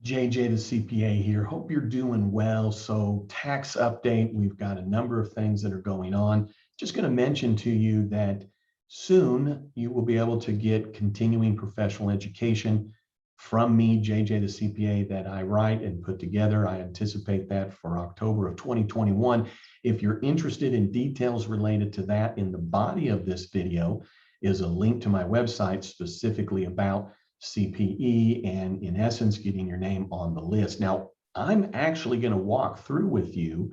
JJ the CPA here. Hope you're doing well. So tax update, we've got a number of things that are going on. Just going to mention to you that soon you will be able to get continuing professional education from me, JJ the CPA, that I write and put together. I anticipate that for October of 2021. If you're interested in details related to that, in the body of this video is a link to my website specifically about CPE and in essence getting your name on the list. Now, I'm actually going to walk through with you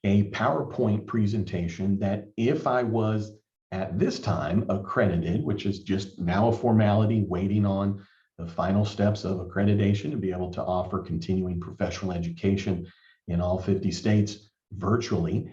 a PowerPoint presentation that if I was at this time accredited, which is just now a formality waiting on the final steps of accreditation to be able to offer continuing professional education in all 50 states virtually.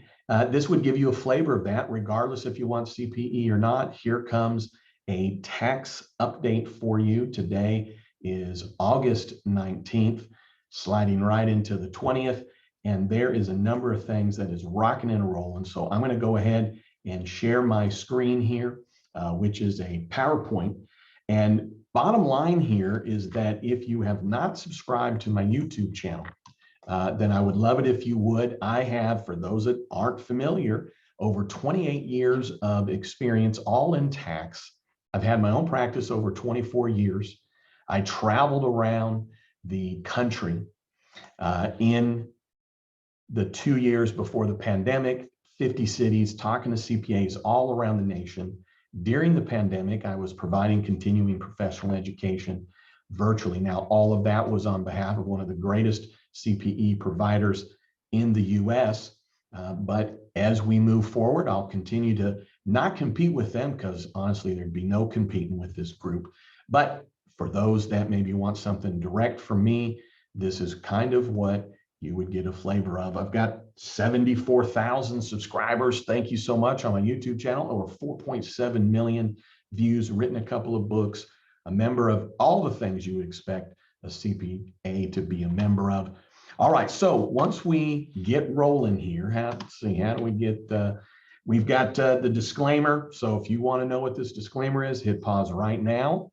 This would give you a flavor of that, regardless if you want CPE or not. Here comes a tax update for you. Today is August 19th, sliding right into the 20th. And there is a number of things that is rocking and rolling. So I'm going to go ahead and share my screen here, which is a PowerPoint. And bottom line here is that if you have not subscribed to my YouTube channel, then I would love it if you would. I have, for those that aren't familiar, over 28 years of experience, all in tax. I've had my own practice over 24 years. I traveled around the country in the 2 years before the pandemic, 50 cities, talking to CPAs all around the nation. During the pandemic, I was providing continuing professional education virtually. Now, all of that was on behalf of one of the greatest CPE providers in the US. But as we move forward, I'll continue to not compete with them because honestly, there'd be no competing with this group. But for those that maybe want something direct from me, this is kind of what you would get a flavor of. I've got 74,000 subscribers. Thank you so much on my YouTube channel, over 4.7 million views, written a couple of books, a member of all the things you would expect a CPA to be a member of. All right, so once we get rolling here, let's see, how do we get, we've got the disclaimer. So if you want to know what this disclaimer is, hit pause right now,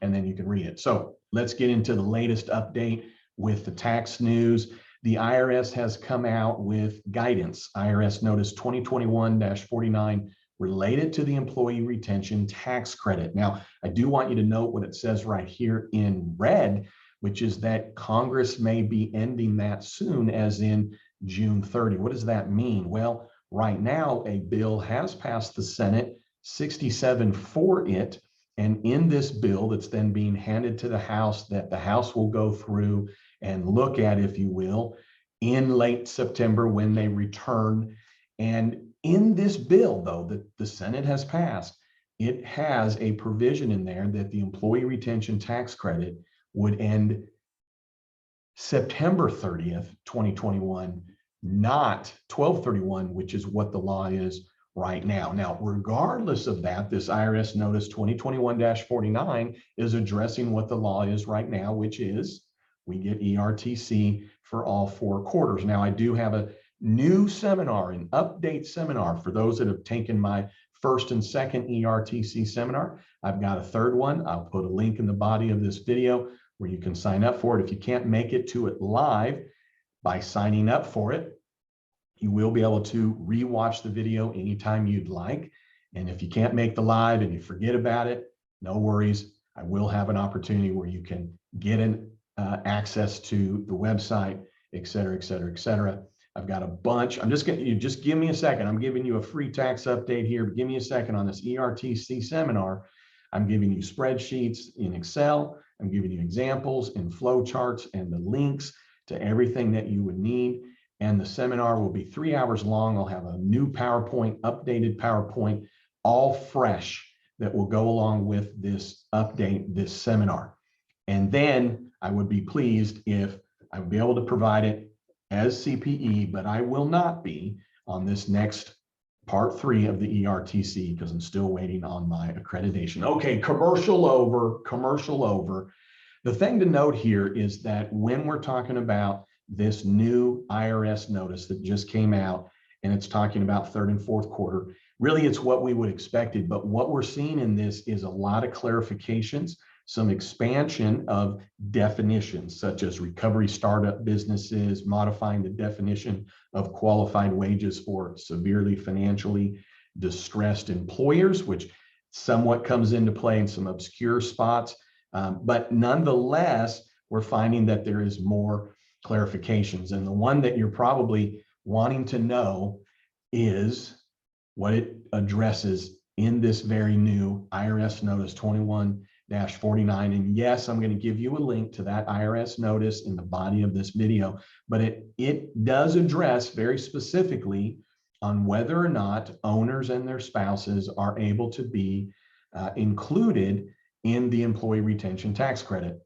and then you can read it. So let's get into the latest update with the tax news. The IRS has come out with guidance, IRS Notice 2021-49, related to the employee retention tax credit. Now, I do want you to note what it says right here in red, which is that Congress may be ending that soon, as in June 30. What does that mean? Well, right now, a bill has passed the Senate, 67 for it. And in this bill that's then being handed to the House, that the House will go through and look at, if you will, in late September when they return. And in this bill, though, that the Senate has passed, it has a provision in there that the employee retention tax credit would end September 30th, 2021, not 12/31, which is what the law is right now. Now, regardless of that, this IRS Notice 2021-49 is addressing what the law is right now, which is we get ERTC for all 4 quarters. Now, I do have a new seminar, an update seminar for those that have taken my first and second ERTC seminar. I've got a third one. I'll put a link in the body of this video where you can sign up for it. If you can't make it to it live, by signing up for it, you will be able to rewatch the video anytime you'd like. And if you can't make the live and you forget about it, no worries. I will have an opportunity where you can get access to the website, et cetera, et cetera, et cetera. I've got a bunch. I'm just going to, just give me a second. I'm giving you a free tax update here. Give me a second on this ERTC seminar. I'm giving you spreadsheets in Excel. I'm giving you examples and flow charts and the links to everything that you would need. And the seminar will be 3 hours long. I'll have a new PowerPoint, updated PowerPoint, all fresh, that will go along with this update, this seminar. And then I would be pleased if I would be able to provide it as CPE, but I will not be on this next part 3 of the ERTC because I'm still waiting on my accreditation. Okay, commercial over, commercial over. The thing to note here is that when we're talking about this new IRS notice that just came out, and it's talking about 3rd and 4th quarter, really it's what we would expected. But what we're seeing in this is a lot of clarifications some expansion of definitions such as recovery startup businesses, modifying the definition of qualified wages for severely financially distressed employers, which somewhat comes into play in some obscure spots. But nonetheless, we're finding that there is more clarifications. And the one that you're probably wanting to know is what it addresses in this very new IRS Notice 21-49. And yes, I'm going to give you a link to that IRS notice in the body of this video, but it does address very specifically on whether or not owners and their spouses are able to be included in the employee retention tax credit.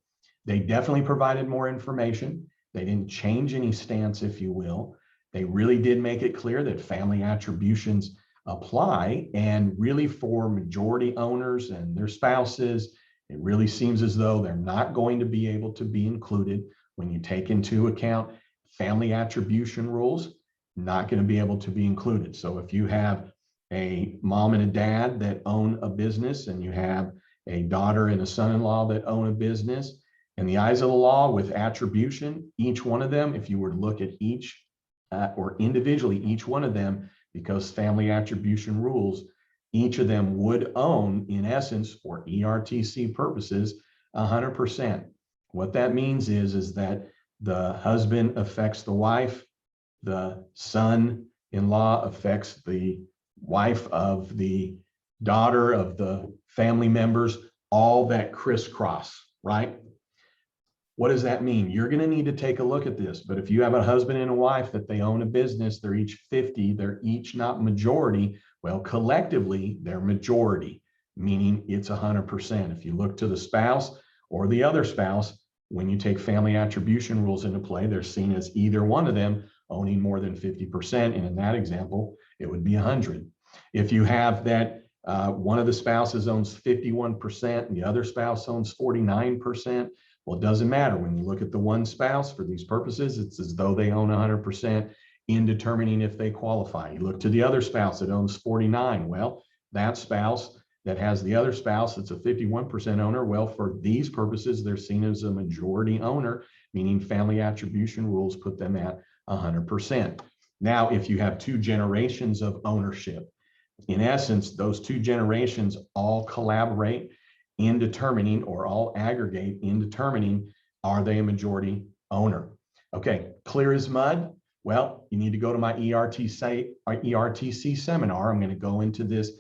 They definitely provided more information. They didn't change any stance, if you will. They really did make it clear that family attributions apply, and really for majority owners and their spouses, it really seems as though they're not going to be able to be included when you take into account family attribution rules, not going to be able to be included. So if you have a mom and a dad that own a business, and you have a daughter and a son-in-law that own a business, in the eyes of the law with attribution, each one of them, if you were to look at each or individually, each one of them, because family attribution rules, each of them would own, in essence, for ERTC purposes, 100%. What that means is that the husband affects the wife, the son-in-law affects the wife of the daughter of the family members, all that crisscross, right? What does that mean? You're going to need to take a look at this. But if you have a husband and a wife that they own a business, they're each 50, they're each not majority. Well, collectively, they're majority, meaning it's 100%. If you look to the spouse or the other spouse, when you take family attribution rules into play, they're seen as either one of them owning more than 50%. And in that example, it would be 100. If you have that one of the spouses owns 51% and the other spouse owns 49%, well, it doesn't matter. When you look at the one spouse for these purposes, it's as though they own 100% in determining if they qualify. You look to the other spouse that owns 49. Well, that spouse that has the other spouse that's a 51% owner, well, for these purposes, they're seen as a majority owner, meaning family attribution rules put them at 100%. Now, if you have two generations of ownership, in essence, those two generations all collaborate in determining, or all aggregate in determining, are they a majority owner? Okay, clear as mud? Well, you need to go to my ERTC seminar. I'm going to go into this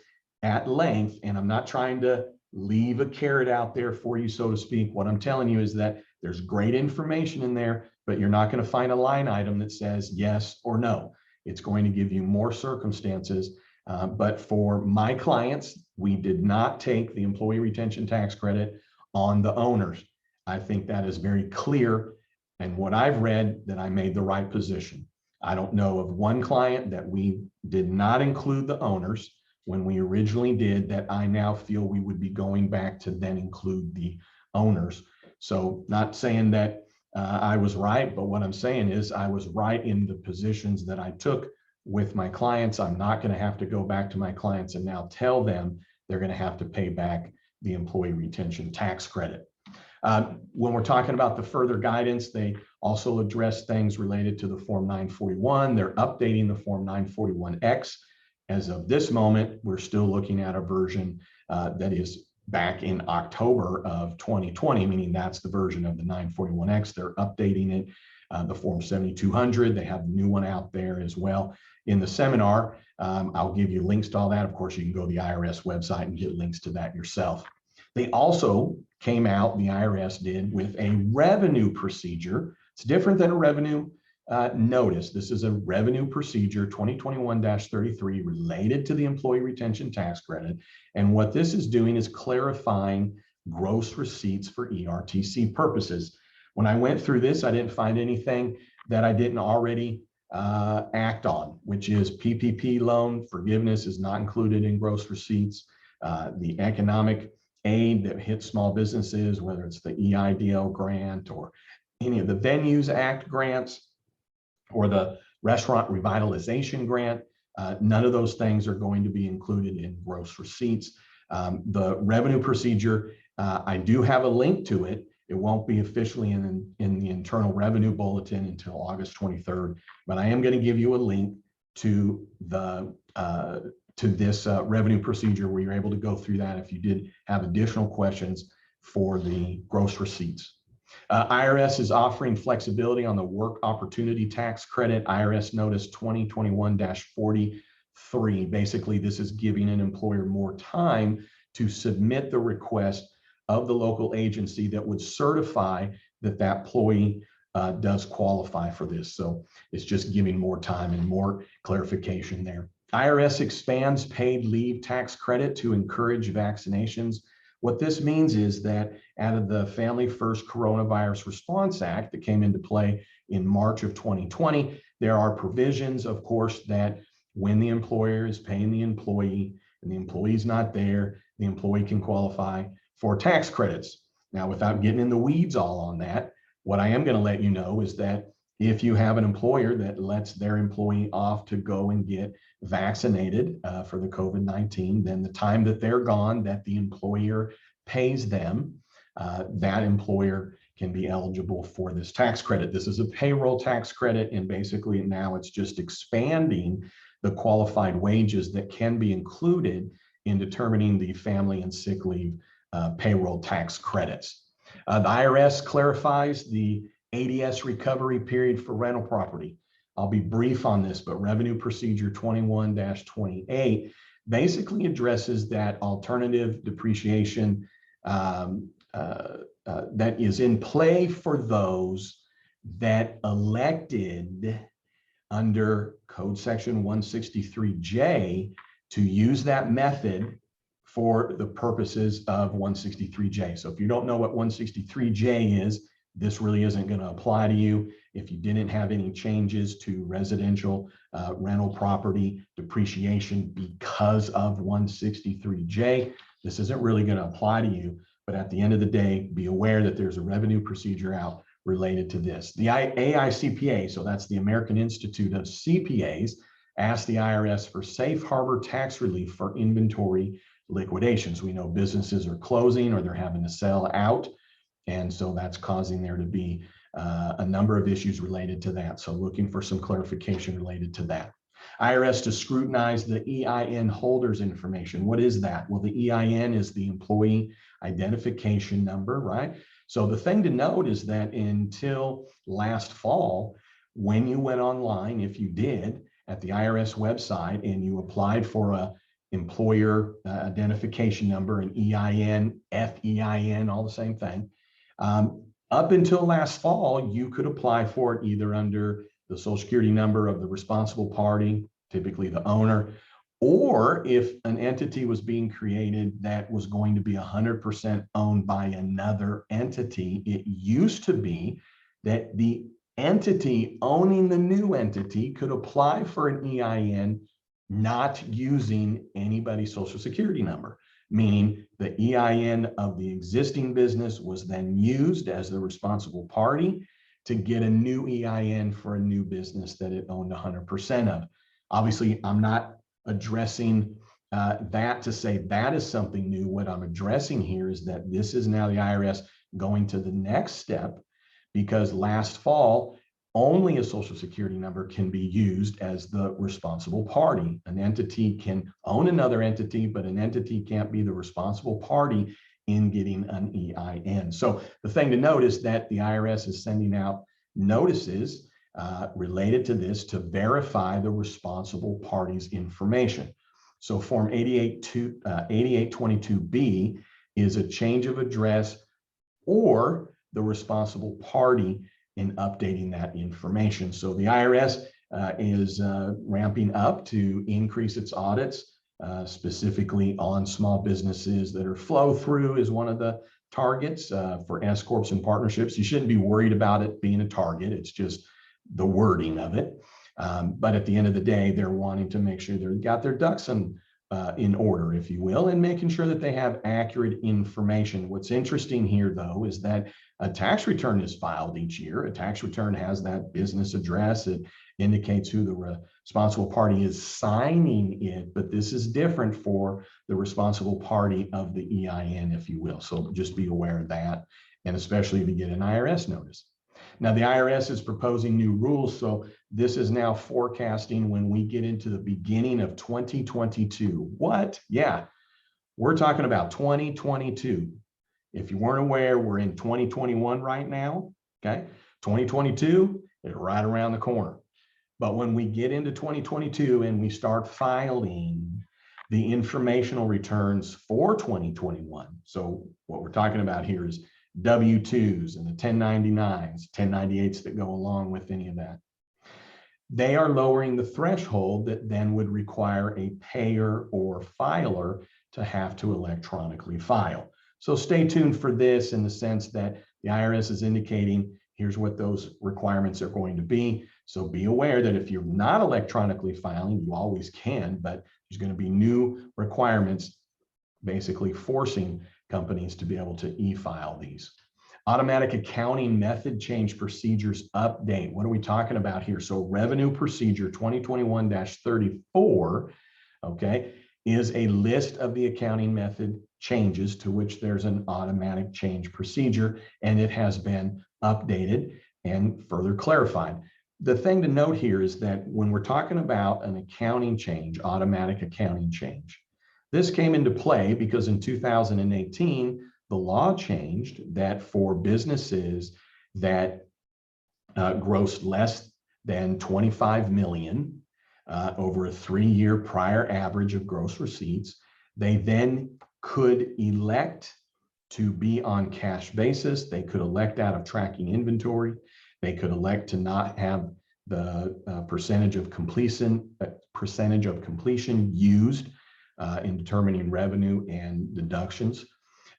at length, and I'm not trying to leave a carrot out there for you, so to speak. What I'm telling you is that there's great information in there, but you're not going to find a line item that says yes or no. It's going to give you more circumstances. But for my clients, we did not take the employee retention tax credit on the owners. I think that is very clear. And what I've read, that I made the right position. I don't know of one client that we did not include the owners when we originally did, that I now feel we would be going back to then include the owners. So not saying that I was right, but what I'm saying is I was right in the positions that I took with my clients. I'm not going to have to go back to my clients and now tell them they're going to have to pay back the employee retention tax credit. When we're talking about the further guidance, they also address things related to the Form 941. They're updating the Form 941X. As of this moment, we're still looking at a version that is back in October of 2020, meaning that's the version of the 941X. They're updating it. The Form 7200, they have a new one out there as well. In the seminar, I'll give you links to all that. Of course, you can go to the IRS website and get links to that yourself. They also came out, the IRS did, with a revenue procedure. It's different than a revenue notice. This is a revenue procedure, 2021-33, related to the employee retention tax credit. And what this is doing is clarifying gross receipts for ERTC purposes. When I went through this, I didn't find anything that I didn't already act on, which is PPP loan forgiveness is not included in gross receipts. The economic aid that hits small businesses, whether it's the EIDL grant or any of the Venues Act grants or the restaurant revitalization grant, none of those things are going to be included in gross receipts. The revenue procedure, I do have a link to it. It won't be officially in the internal revenue bulletin until August 23rd, but I am going to give you a link to this revenue procedure where you're able to go through that if you did have additional questions for the gross receipts. IRS is offering flexibility on the work opportunity tax credit, IRS notice 2021-43. Basically, this is giving an employer more time to submit the request of the local agency that would certify that that employee does qualify for this. So it's just giving more time and more clarification there. IRS expands paid leave tax credit to encourage vaccinations. What this means is that out of the Family First Coronavirus Response Act that came into play in March of 2020, there are provisions, of course, that when the employer is paying the employee and the employee's not there, the employee can qualify for tax credits. Now, without getting in the weeds all on that, what I am going to let you know is that if you have an employer that lets their employee off to go and get vaccinated for the COVID-19, then the time that they're gone, that the employer pays them, that employer can be eligible for this tax credit. This is a payroll tax credit, and basically now it's just expanding the qualified wages that can be included in determining the family and sick leave payroll tax credits. The IRS clarifies the ADS recovery period for rental property. I'll be brief on this, but Revenue Procedure 21-28 basically addresses that alternative depreciation that is in play for those that elected under Code Section 163J to use that method for the purposes of 163J. So if you don't know what 163J is, this really isn't going to apply to you. If you didn't have any changes to residential rental property depreciation because of 163J, this isn't really going to apply to you. But at the end of the day, be aware that there's a revenue procedure out related to this. The AICPA, so that's the American Institute of CPAs, asked the IRS for safe harbor tax relief for inventory liquidations. We know businesses are closing or they're having to sell out. And so that's causing there to be a number of issues related to that. So looking for some clarification related to that. IRS to scrutinize the EIN holders information. What is that? Well, the EIN is the employee identification number, right? So the thing to note is that until last fall, when you went online, if you did, at the IRS website and you applied for a employer identification number, an EIN, FEIN, all the same thing, up until last fall, you could apply for it either under the Social Security number of the responsible party, typically the owner, or if an entity was being created that was going to be 100% owned by another entity. It used to be that the entity owning the new entity could apply for an EIN not using anybody's Social Security number, meaning the EIN of the existing business was then used as the responsible party to get a new EIN for a new business that it owned 100% of. Obviously, I'm not addressing that to say that is something new. What I'm addressing here is that this is now the IRS going to the next step, because last fall, only a Social Security number can be used as the responsible party. An entity can own another entity, but an entity can't be the responsible party in getting an EIN. So the thing to note is that the IRS is sending out notices related to this to verify the responsible party's information. So Form 8822B is a change of address or the responsible party in updating that information. So the IRS is ramping up to increase its audits, specifically on small businesses that are flow through is one of the targets for S Corps and partnerships. You shouldn't be worried about it being a target. It's just the wording of it. But at the end of the day, they're wanting to make sure they've got their ducks in order, if you will, and making sure that they have accurate information. What's interesting here, though, is that a tax return is filed each year. A tax return has that business address. It indicates who the responsible party is signing it, but this is different for the responsible party of the EIN, if you will. So just be aware of that, and especially if you get an IRS notice. Now, the IRS is proposing new rules, so this is now forecasting when we get into the beginning of 2022. What? Yeah, we're talking about 2022. If you weren't aware, we're in 2021 right now, okay? 2022 is right around the corner. But when we get into 2022 and we start filing the informational returns for 2021, so what we're talking about here is W-2s and the 1099s, 1098s that go along with any of that. They are lowering the threshold that then would require a payer or filer to have to electronically file. So stay tuned for this in the sense that the IRS is indicating here's what those requirements are going to be. So be aware that if you're not electronically filing, you always can, but there's going to be new requirements basically forcing companies to be able to e-file these. Automatic accounting method change procedures update. What are we talking about here? So revenue procedure 2021-34, okay, is a list of the accounting method changes to which there's an automatic change procedure, and it has been updated and further clarified. The thing to note here is that when we're talking about an accounting change, automatic accounting change, this came into play because in 2018, the law changed that for businesses that grossed less than 25 million over a 3-year prior average of gross receipts, they then could elect to be on cash basis. They could elect out of tracking inventory. They could elect to not have the percentage of completion used in determining revenue and deductions.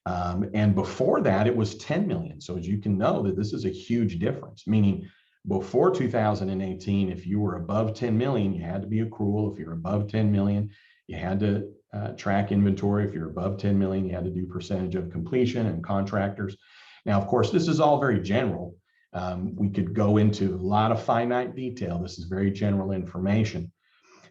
And before that, it was 10 million. So as you can know that this is a huge difference, meaning before 2018, if you were above 10 million, you had to be accrual. If you're above 10 million, you had to track inventory. If you're above 10 million, you had to do percentage of completion and contractors. Now, of course, this is all very general. We could go into a lot of finite detail. This is very general information.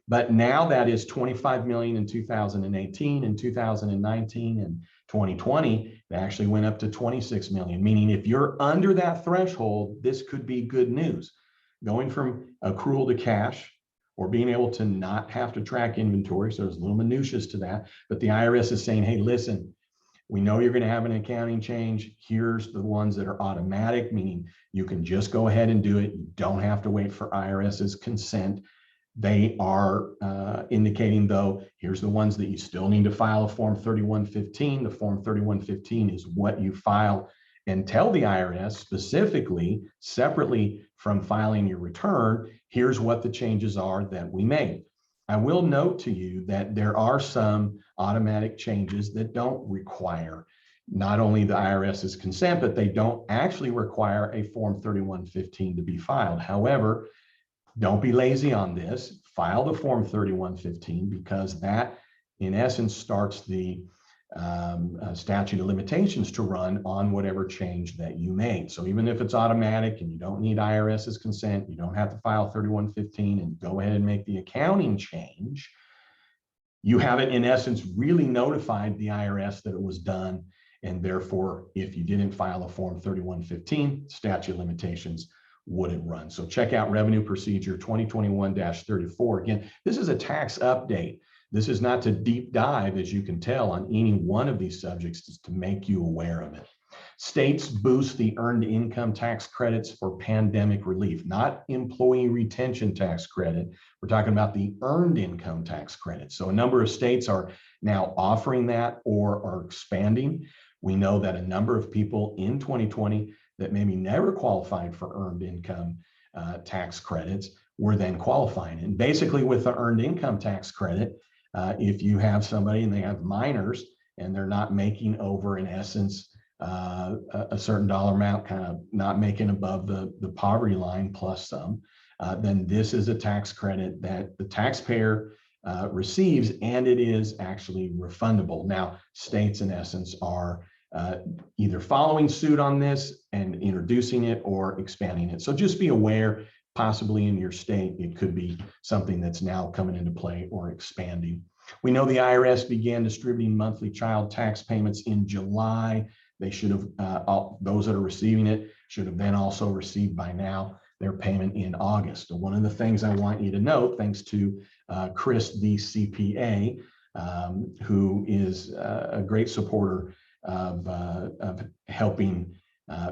But now that is 25 million in 2018, in 2019, and 2020, it actually went up to 26 million, meaning if you're under that threshold, this could be good news. Going from accrual to cash or being able to not have to track inventory. So there's little minutiae to that, but the IRS is saying, hey, listen, we know you're going to have an accounting change. Here's the ones that are automatic, meaning you can just go ahead and do it. You don't have to wait for IRS's consent. They are indicating, though, here's the ones that you still need to file a Form 3115. The Form 3115 is what you file and tell the IRS specifically, separately from filing your return, here's what the changes are that we made. I will note to you that there are some automatic changes that don't require not only the IRS's consent, but they don't actually require a Form 3115 to be filed. However, don't be lazy on this. File the Form 3115 because that, in essence, starts the statute of limitations to run on whatever change that you made. So even if it's automatic and you don't need IRS's consent, you don't have to file 3115 and go ahead and make the accounting change, you haven't, in essence, really notified the IRS that it was done. And therefore, if you didn't file a Form 3115, statute of limitations wouldn't run. So check out Revenue Procedure 2021-34. Again, this is a tax update. This is not to deep dive, as you can tell, on any one of these subjects, just to make you aware of it. States boost the earned income tax credits for pandemic relief, not employee retention tax credit. We're talking about the earned income tax credit. So a number of states are now offering that or are expanding. We know that a number of people in 2020 that maybe never qualified for earned income tax credits were then qualifying. And basically with the earned income tax credit, if you have somebody and they have minors and they're not making over, in essence, a certain dollar amount, kind of not making above the poverty line plus some, then this is a tax credit that the taxpayer receives, and it is actually refundable. Now, states, in essence, are either following suit on this and introducing it or expanding it. So just be aware, possibly in your state, it could be something that's now coming into play or expanding. We know the IRS began distributing monthly child tax payments in July. They should have, those that are receiving it should have then also received by now their payment in August. One of the things I want you to note, thanks to Chris, the CPA, who is a great supporter of helping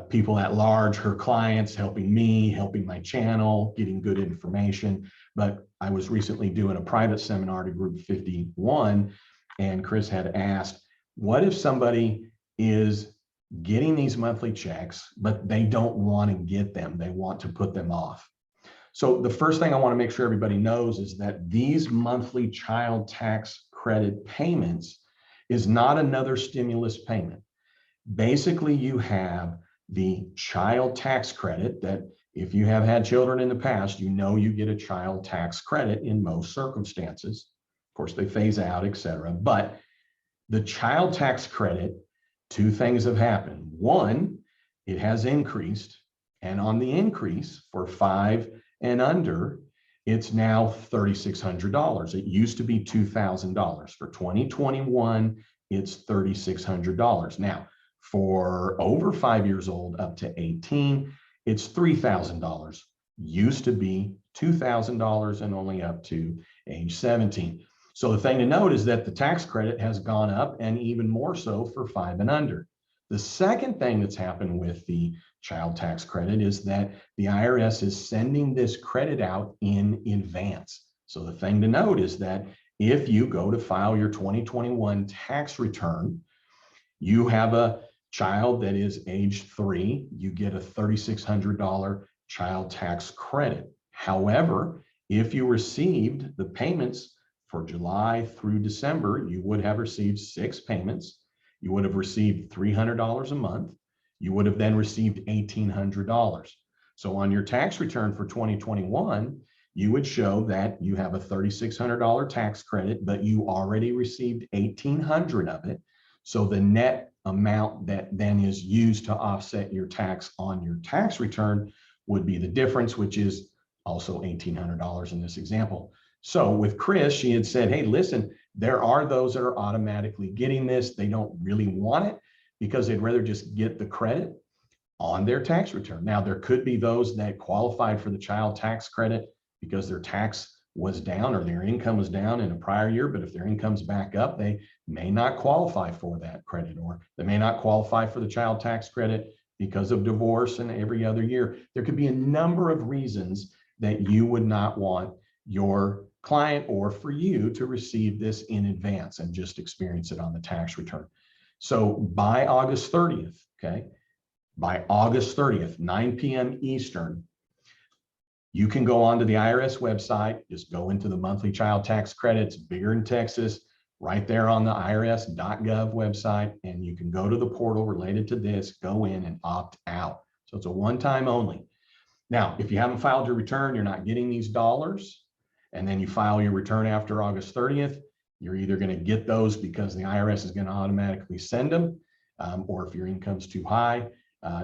people at large, her clients, helping me, helping my channel, getting good information. But I was recently doing a private seminar to group 51, and Chris had asked, what if somebody is getting these monthly checks, but they don't want to get them, they want to put them off? So the first thing I want to make sure everybody knows is that these monthly child tax credit payments is not another stimulus payment. Basically, you have the child tax credit that if you have had children in the past, you know you get a child tax credit in most circumstances. Of course, they phase out, etc. But the child tax credit, two things have happened. One, it has increased, and on the increase for 5 and under, it's now $3,600. It used to be $2,000. For 2021, it's $3,600. Now, for over 5 years old up to 18, it's $3,000. Used to be $2,000 and only up to age 17. So the thing to note is that the tax credit has gone up, and even more so for 5 and under. The second thing that's happened with the child tax credit is that the IRS is sending this credit out in advance. So the thing to note is that if you go to file your 2021 tax return, you have a child that is age 3, you get a $3,600 child tax credit. However, if you received the payments for July through December, you would have received 6 payments. You would have received $300 a month. You would have then received $1,800. So on your tax return for 2021, you would show that you have a $3,600 tax credit, but you already received $1,800 of it. So the net amount that then is used to offset your tax on your tax return would be the difference, which is also $1,800 in this example. So with Chris, she had said, hey, listen, there are those that are automatically getting this. They don't really want it because they'd rather just get the credit on their tax return. Now, there could be those that qualified for the child tax credit because their tax was down or their income was down in a prior year, but if their income's back up, they may not qualify for that credit, or they may not qualify for the child tax credit because of divorce and every other year. There could be a number of reasons that you would not want your client or for you to receive this in advance and just experience it on the tax return. So by August 30th, okay, by August 30th, 9 p.m. Eastern, you can go onto the IRS website, just go into the monthly child tax credits, bigger in Texas, right there on the irs.gov website, and you can go to the portal related to this, go in and opt out. So it's a one-time only. Now, if you haven't filed your return, you're not getting these dollars, and then you file your return after August 30th, you're either going to get those because the IRS is going to automatically send them, or if your income's too high,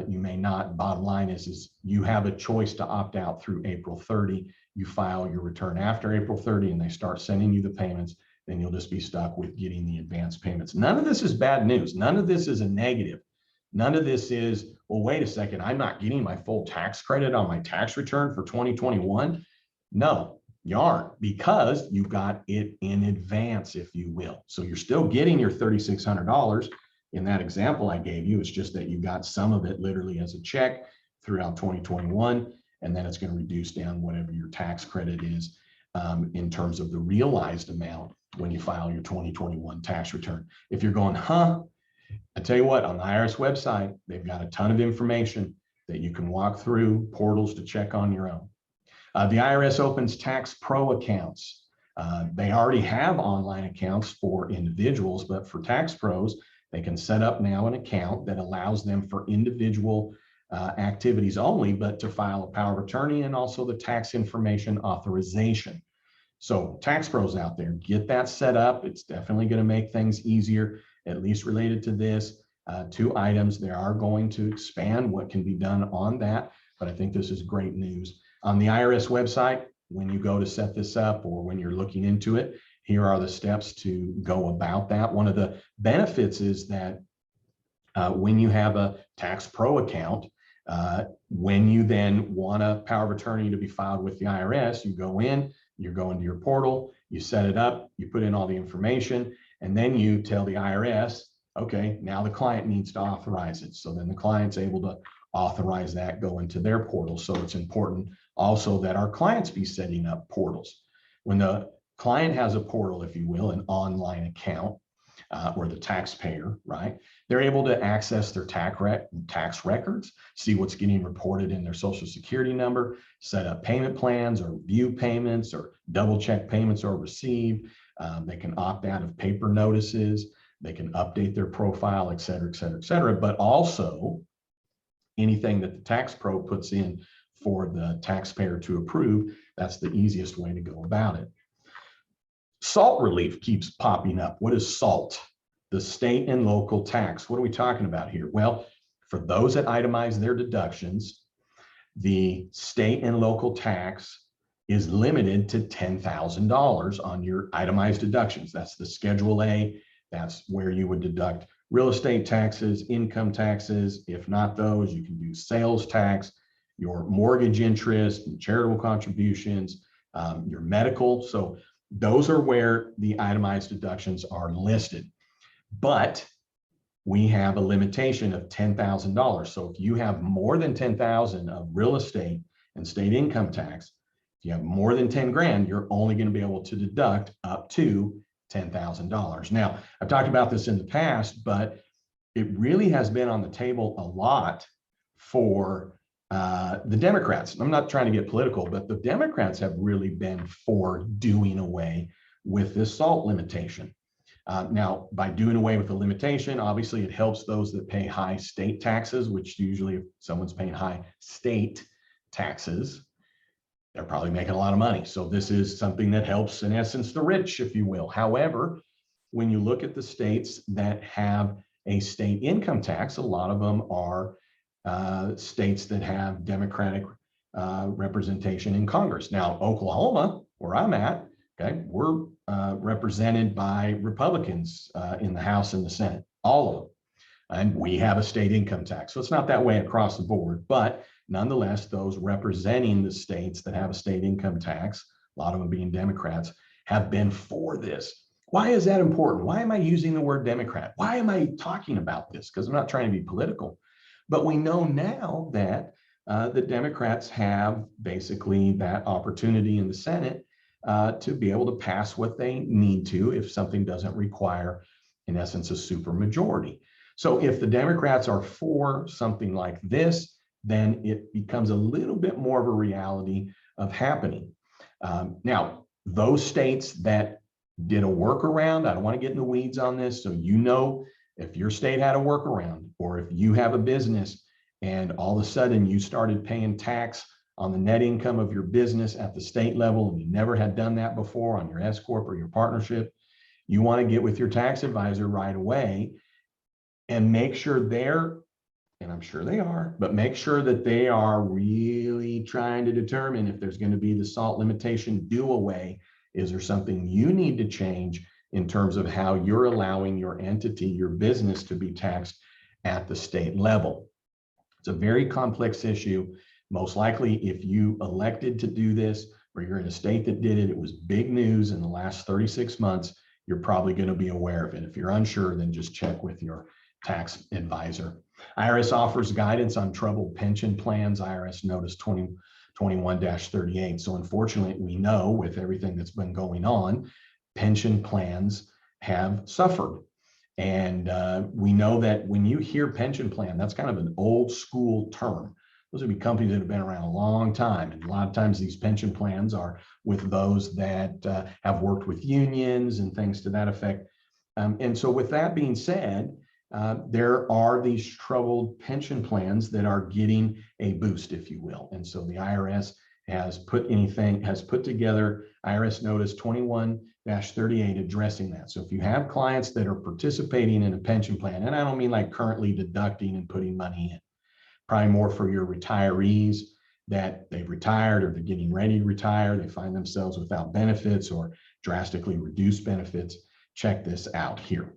you may not. Bottom line is you have a choice to opt out through April 30. You file your return after April 30 and they start sending you the payments, then you'll just be stuck with getting the advance payments. None of this is bad news. None of this is a negative. None of this is, well, wait a second, I'm not getting my full tax credit on my tax return for 2021. No, you aren't, because you got it in advance, if you will. So you're still getting your $3,600 in that example I gave you. It's just that you got some of it literally as a check throughout 2021, and then it's going to reduce down whatever your tax credit is in terms of the realized amount when you file your 2021 tax return. If you're going, I tell you what, on the IRS website, they've got a ton of information that you can walk through, portals to check on your own. The IRS opens Tax Pro accounts. They already have online accounts for individuals, but for tax pros, they can set up now an account that allows them for individual activities only, but to file a power of attorney and also the tax information authorization. So tax pros out there, get that set up. It's definitely going to make things easier, at least related to this. 2 items. They are going to expand what can be done on that, but I think this is great news. On the IRS website, when you go to set this up or when you're looking into it, here are the steps to go about that. One of the benefits is that when you have a Tax Pro account, when you then want a power of attorney to be filed with the IRS, you go into your portal, you set it up, you put in all the information, and then you tell the IRS, okay, now the client needs to authorize it. So then the client's able to authorize that, go into their portal. So it's important also that our clients be setting up portals. When the client has a portal, if you will, an online account, or the taxpayer, right? They're able to access their tax records, see what's getting reported in their Social Security number, set up payment plans or view payments or double check payments are received. They can opt out of paper notices. They can update their profile, et cetera, et cetera, et cetera. But also anything that the Tax Pro puts in for the taxpayer to approve, that's the easiest way to go about it. SALT relief keeps popping up. What is SALT? The state and local tax. What are we talking about here? Well, for those that itemize their deductions, the state and local tax is limited to $10,000 on your itemized deductions. That's the Schedule A. That's where you would deduct real estate taxes, income taxes. If not those, you can do sales tax, your mortgage interest, and charitable contributions, your medical. So those are where the itemized deductions are listed. But we have a limitation of $10,000. So if you have more than $10,000 of real estate and state income tax, if you have more than 10 grand, you're only going to be able to deduct up to $10,000. Now, I've talked about this in the past, but it really has been on the table a lot for the Democrats. I'm not trying to get political, but the Democrats have really been for doing away with this SALT limitation. Now, by doing away with the limitation, obviously it helps those that pay high state taxes, which usually if someone's paying high state taxes, they're probably making a lot of money. So this is something that helps, in essence, the rich, if you will. However, when you look at the states that have a state income tax, a lot of them are states that have Democratic representation in Congress. Now, Oklahoma, where I'm at, okay, we're represented by Republicans in the House and the Senate, all of them. And we have a state income tax. So it's not that way across the board, but nonetheless, those representing the states that have a state income tax, a lot of them being Democrats, have been for this. Why is that important? Why am I using the word Democrat? Why am I talking about this? Because I'm not trying to be political. But we know now that the Democrats have basically that opportunity in the Senate to be able to pass what they need to if something doesn't require, in essence, a supermajority. So if the Democrats are for something like this, then it becomes a little bit more of a reality of happening. Now, those states that did a workaround, I don't want to get in the weeds on this, so you know if your state had a workaround, or if you have a business and all of a sudden you started paying tax on the net income of your business at the state level and you never had done that before on your S Corp or your partnership, you want to get with your tax advisor right away and make sure they're, and I'm sure they are, but make sure that they are really trying to determine if there's going to be the SALT limitation do away. Is there something you need to change in terms of how you're allowing your entity, your business, to be taxed at the state level? It's a very complex issue. Most likely, if you elected to do this, or you're in a state that did it, it was big news in the last 36 months, you're probably going to be aware of it. If you're unsure, then just check with your tax advisor. IRS offers guidance on troubled pension plans, IRS Notice 2021-38. So unfortunately, we know with everything that's been going on, pension plans have suffered. And we know that when you hear pension plan, that's kind of an old school term. Those would be companies that have been around a long time. And a lot of times these pension plans are with those that have worked with unions and things to that effect. And so with that being said, there are these troubled pension plans that are getting a boost, if you will. And so the IRS has put together IRS Notice 21-38 addressing that. So if you have clients that are participating in a pension plan, and I don't mean like currently deducting and putting money in, probably more for your retirees that they've retired or they're getting ready to retire, they find themselves without benefits or drastically reduced benefits, check this out here.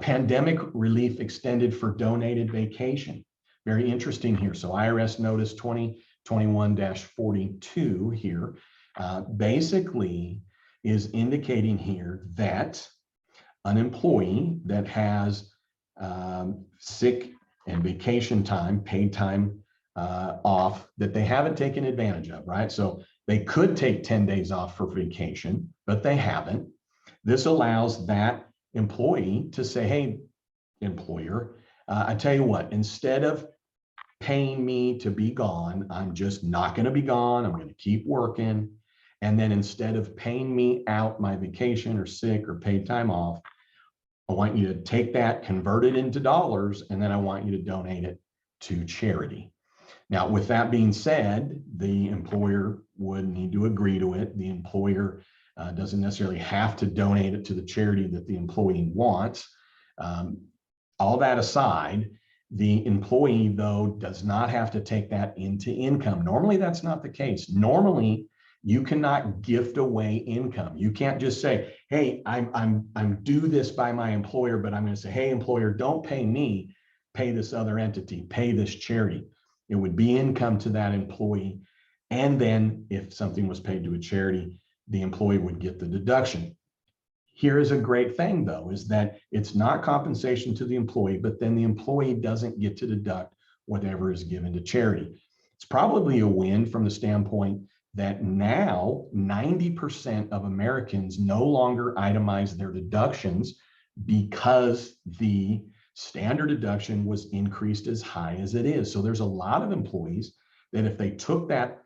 Pandemic relief extended for donated vacation. Very interesting here. So IRS notice 2021-42 here basically is indicating here that an employee that has sick and vacation time, paid time off that they haven't taken advantage of, right? So they could take 10 days off for vacation, but they haven't. This allows that employee to say, hey, employer, I tell you what, instead of paying me to be gone, I'm just not going to be gone. I'm going to keep working. And then instead of paying me out my vacation or sick or paid time off, I want you to take that, convert it into dollars, and then I want you to donate it to charity. Now, with that being said, the employer would need to agree to it. The employer doesn't necessarily have to donate it to the charity that the employee wants. All that aside, the employee, though, does not have to take that into income. Normally, that's not the case. Normally, you cannot gift away income. You can't just say, hey, I'm due this by my employer, but I'm going to say, hey, employer, don't pay me, pay this other entity, pay this charity. It would be income to that employee. And then if something was paid to a charity, the employee would get the deduction. Here is a great thing, though, is that it's not compensation to the employee, but then the employee doesn't get to deduct whatever is given to charity. It's probably a win from the standpoint that now 90% of Americans no longer itemize their deductions because the standard deduction was increased as high as it is. So there's a lot of employees that if they took that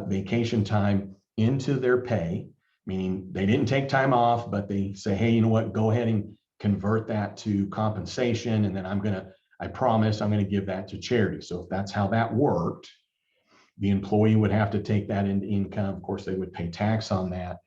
vacation time into their pay, meaning they didn't take time off, but they say, hey, you know what, go ahead and convert that to compensation. And then I promise I'm going to give that to charity. So if that's how that worked, the employee would have to take that into income. Of course, they would pay tax on that,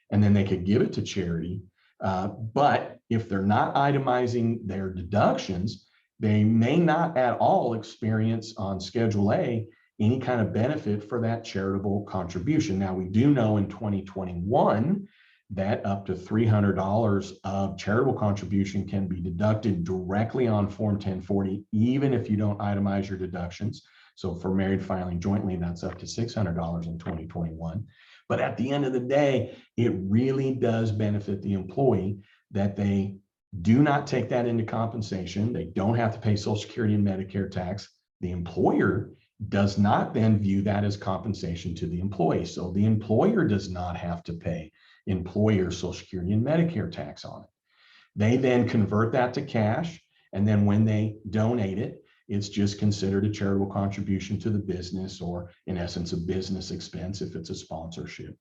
and then they could give it to charity. But if they're not itemizing their deductions, they may not at all experience on Schedule A any kind of benefit for that charitable contribution. Now, we do know in 2021 that up to $300 of charitable contribution can be deducted directly on Form 1040, even if you don't itemize your deductions. So for married filing jointly, that's up to $600 in 2021. But at the end of the day, it really does benefit the employee that they do not take that into compensation. They don't have to pay Social Security and Medicare tax. The employer does not then view that as compensation to the employee. So the employer does not have to pay employer Social Security and Medicare tax on it. They then convert that to cash. And then when they donate it, it's just considered a charitable contribution to the business, or in essence, a business expense if it's a sponsorship.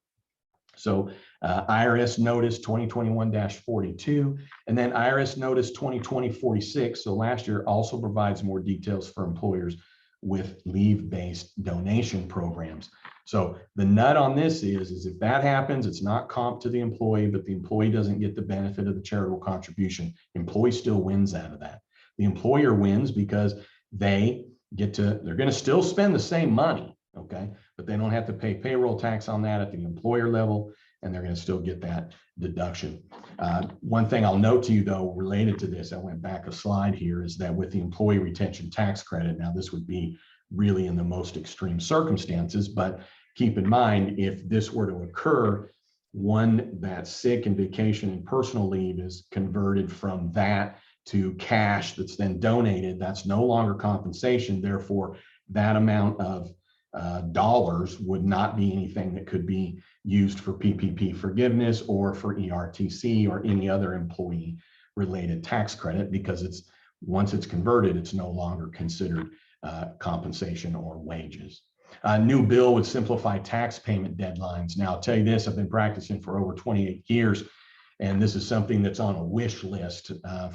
So IRS Notice 2021-42, and then IRS Notice 2020-46. So last year also provides more details for employers with leave-based donation programs. So the nut on this is if that happens, it's not comp to the employee, but the employee doesn't get the benefit of the charitable contribution. Employee still wins out of that. The employer wins because they're going to still spend the same money, okay? But they don't have to pay payroll tax on that at the employer level, and they're going to still get that deduction. One thing I'll note to you, though, related to this, I went back a slide here, is that with the employee retention tax credit, now this would be really in the most extreme circumstances, but keep in mind, if this were to occur, that sick and vacation and personal leave is converted from that to cash that's then donated. That's no longer compensation. Therefore, that amount of dollars would not be anything that could be used for PPP forgiveness or for ERTC or any other employee related tax credit, because once it's converted, it's no longer considered compensation or wages. A new bill would simplify tax payment deadlines. Now, I'll tell you this, I've been practicing for over 28 years. And this is something that's on a wish list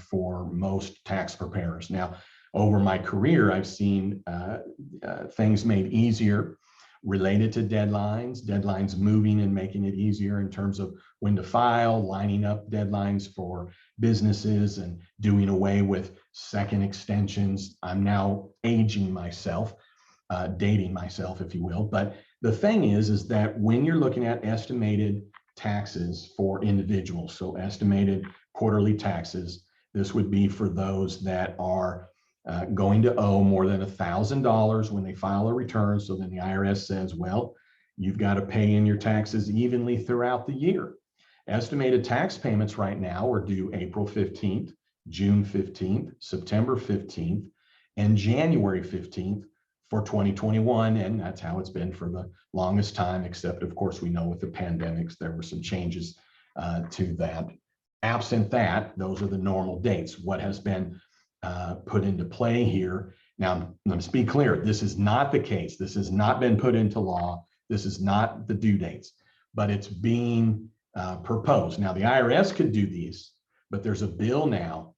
for most tax preparers. Now, over my career, I've seen things made easier related to deadlines moving and making it easier in terms of when to file, lining up deadlines for businesses, and doing away with second extensions. I'm now aging myself. dating myself, if you will. But the thing is that when you're looking at estimated taxes for individuals, so estimated quarterly taxes, this would be for those that are going to owe more than $1,000 when they file a return. So then the IRS says, well, you've got to pay in your taxes evenly throughout the year. Estimated tax payments right now are due April 15th, June 15th, September 15th, and January 15th for 2021. And that's how it's been for the longest time, except of course, we know with the pandemics, there were some changes to that. Absent that, those are the normal dates. What has been put into play here. Now, let's be clear, this is not the case. This has not been put into law. This is not the due dates, but it's being proposed. Now, the IRS could do these, but there's a bill now,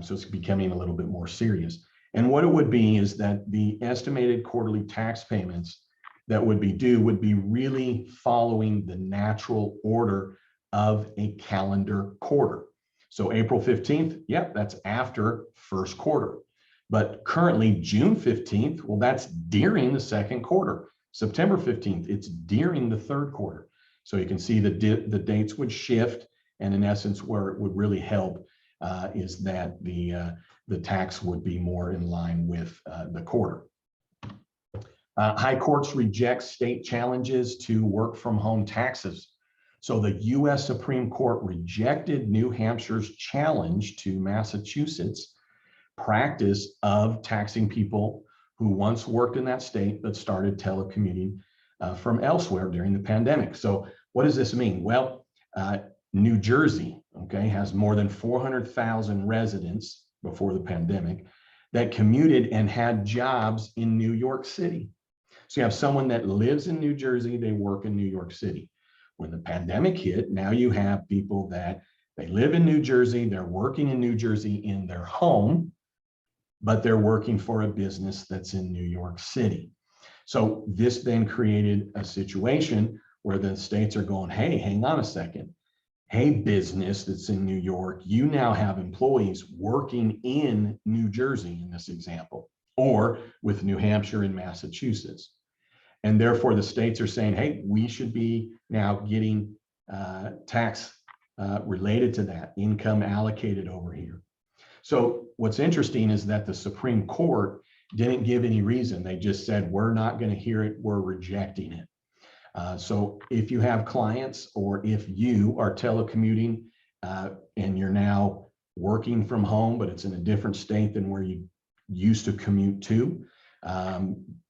so it's becoming a little bit more serious. And what it would be is that the estimated quarterly tax payments that would be due would be really following the natural order of a calendar quarter. So April 15th, yep, that's after first quarter. But currently June 15th, well, that's during the second quarter. September 15th, it's during the third quarter. So you can see the dates would shift. And in essence, where it would really help is that the tax would be more in line with the quarter. High courts reject state challenges to work from home taxes. So the US Supreme Court rejected New Hampshire's challenge to Massachusetts' practice of taxing people who once worked in that state but started telecommuting from elsewhere during the pandemic. So what does this mean? Well, New Jersey, okay, has more than 400,000 residents before the pandemic that commuted and had jobs in New York City. So you have someone that lives in New Jersey, they work in New York City. When the pandemic hit, now you have people that they live in New Jersey, they're working in New Jersey in their home, but they're working for a business that's in New York City. So this then created a situation where the states are going, hey, hang on a second. Hey, business that's in New York, you now have employees working in New Jersey in this example, or with New Hampshire and Massachusetts. And therefore the states are saying, hey, we should be now getting tax related to that, income allocated over here. So what's interesting is that the Supreme Court didn't give any reason. They just said, we're not going to hear it, we're rejecting it. So if you have clients or if you are telecommuting and you're now working from home, but it's in a different state than where you used to commute to,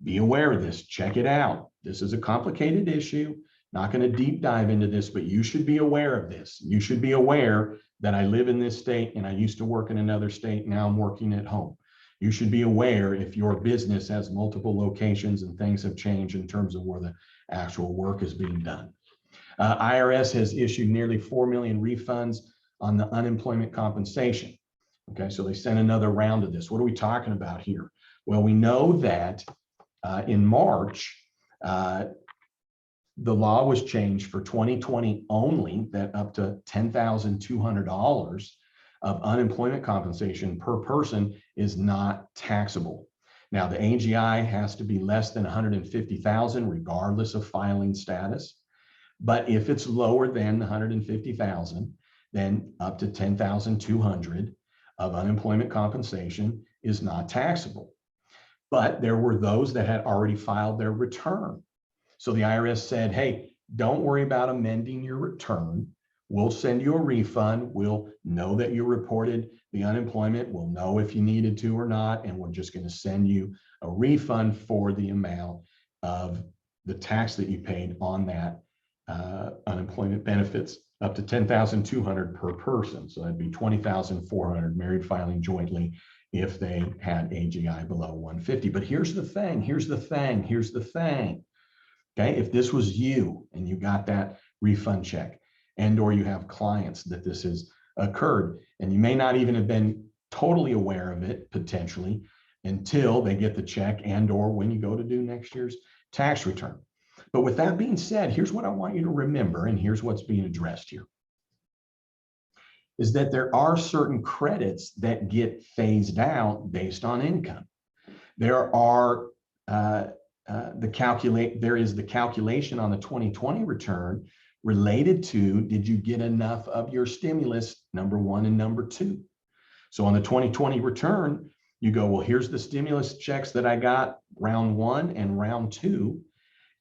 be aware of this, check it out. This is a complicated issue. Not going to deep dive into this, but you should be aware of this. You should be aware that I live in this state and I used to work in another state. Now I'm working at home. You should be aware if your business has multiple locations and things have changed in terms of where the actual work is being done. IRS has issued nearly 4 million refunds on the unemployment compensation. Okay, so they sent another round of this. What are we talking about here? Well, we know that in March, the law was changed for 2020 only, that up to $10,200 of unemployment compensation per person is not taxable. Now, the AGI has to be less than 150,000 regardless of filing status. But if it's lower than the 150,000, then up to 10,200 of unemployment compensation is not taxable. But there were those that had already filed their return. So the IRS said, hey, don't worry about amending your return. We'll send you a refund. We'll know that you reported the unemployment. We'll know if you needed to or not. And we're just going to send you a refund for the amount of the tax that you paid on that unemployment benefits, up to $10,200 per person. So that'd be $20,400 married filing jointly if they had AGI below 150. But here's the thing, here's the thing. Okay, if this was you and you got that refund check, and or you have clients that this has occurred, and you may not even have been totally aware of it potentially until they get the check and or when you go to do next year's tax return. But with that being said, here's what I want you to remember, and here's what's being addressed here, is that there are certain credits that get phased out based on income. There are there is the calculation on the 2020 return related to, did you get enough of your stimulus, number one and number two? So on the 2020 return, you go, well, here's the stimulus checks that I got round one and round two.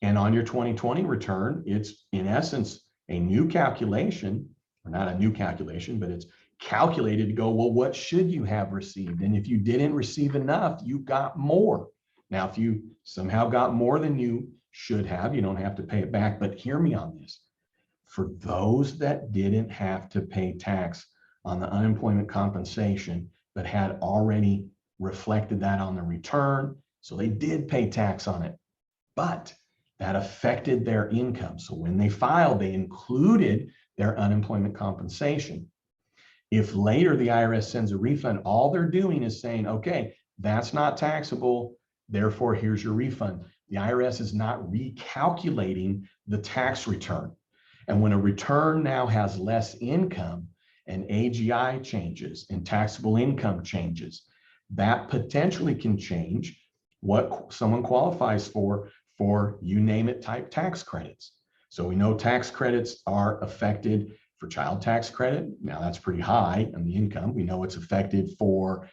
And on your 2020 return, it's in essence a new calculation, or not a new calculation, but it's calculated to go, well, what should you have received? And if you didn't receive enough, you got more. Now, if you somehow got more than you should have, you don't have to pay it back. But hear me on this. For those that didn't have to pay tax on the unemployment compensation, but had already reflected that on the return, so they did pay tax on it, but that affected their income. So when they filed, they included their unemployment compensation. If later the IRS sends a refund, all they're doing is saying, okay, that's not taxable, therefore here's your refund. The IRS is not recalculating the tax return. And when a return now has less income and AGI changes and taxable income changes, that potentially can change what someone qualifies for you name it type tax credits. So we know tax credits are affected for child tax credit. Now that's pretty high on the income. We know it's affected for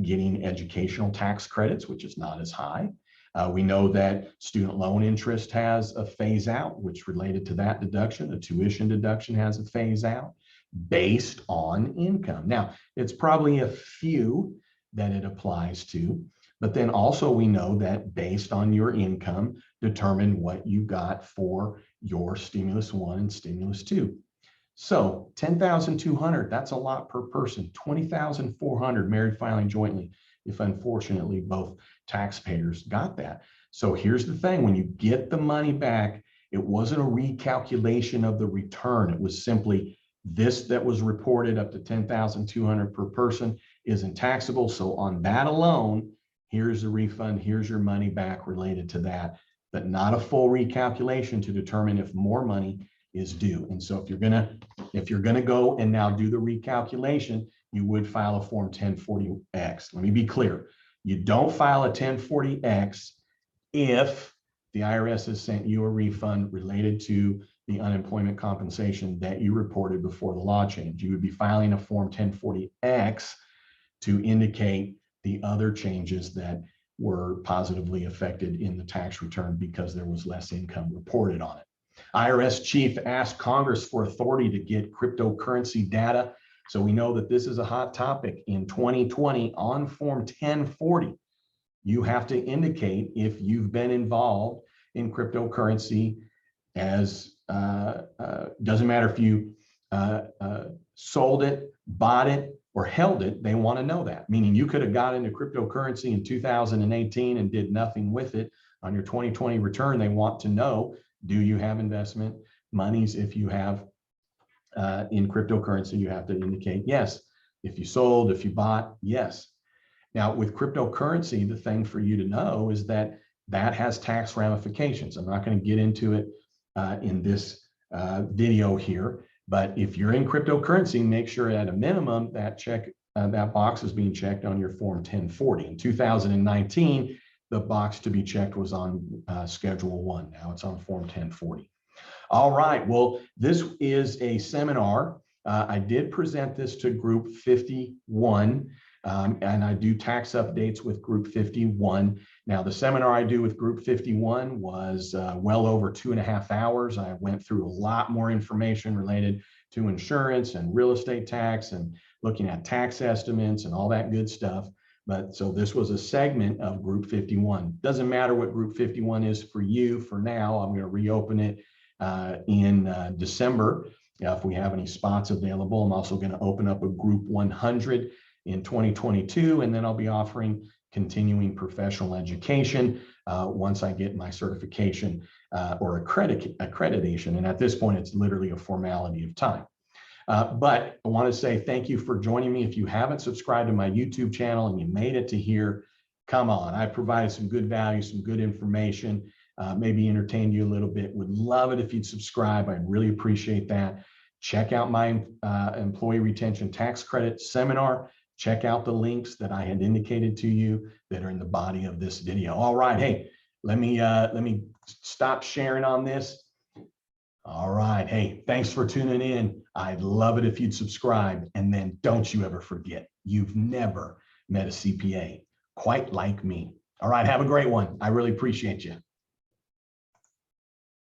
getting educational tax credits, which is not as high. We know that student loan interest has a phase out, which related to that deduction. The tuition deduction has a phase out based on income. Now, it's probably a few that it applies to, but then also we know that based on your income, determine what you got for your stimulus one and stimulus two. So 10,200, that's a lot per person. 20,400 married filing jointly, if unfortunately both taxpayers got that. So here's the thing, when you get the money back, it wasn't a recalculation of the return. It was simply this that was reported up to 10,200 per person isn't taxable. So on that alone, here's the refund, here's your money back related to that, but not a full recalculation to determine if more money is due. And so if you're gonna go and now do the recalculation, you would file a form 1040X. Let me be clear. You don't file a 1040X if the IRS has sent you a refund related to the unemployment compensation that you reported before the law change. You would be filing a form 1040X to indicate the other changes that were positively affected in the tax return because there was less income reported on it. IRS chief asked Congress for authority to get cryptocurrency data. So we know that this is a hot topic in 2020 on Form 1040. You have to indicate if you've been involved in cryptocurrency as, doesn't matter if you sold it, bought it, or held it, they want to know that. Meaning you could have got into cryptocurrency in 2018 and did nothing with it. On your 2020 return, they want to know, do you have investment monies? If you have in cryptocurrency, you have to indicate yes. If you sold, if you bought, yes. Now with cryptocurrency, the thing for you to know is that that has tax ramifications. I'm not going to get into it in this video here, but if you're in cryptocurrency, make sure at a minimum that that box is being checked on your Form 1040. In 2019, the box to be checked was on Schedule 1. Now it's on Form 1040. All right, well, this is a seminar. I did present this to Group 51, and I do tax updates with Group 51. Now, the seminar I do with Group 51 was well over 2.5 hours. I went through a lot more information related to insurance and real estate tax and looking at tax estimates and all that good stuff. But so this was a segment of Group 51. Doesn't matter what Group 51 is for you for now. I'm going to reopen it in December if we have any spots available. I'm also going to open up a Group 100 in 2022, and then I'll be offering continuing professional education once I get my certification or accreditation. And at this point, it's literally a formality of time. But I want to say thank you for joining me. If you haven't subscribed to my YouTube channel and you made it to here, come on. I provided some good value, some good information, maybe entertained you a little bit. Would love it if you'd subscribe. I'd really appreciate that. Check out my employee retention tax credit seminar. check out the links that I had indicated to you that are in the body of this video. All right, hey, let me stop sharing on this. All right, hey, thanks for tuning in. I'd love it if you'd subscribe, and then don't you ever forget, you've never met a CPA quite like me. All right, have a great one. I really appreciate you.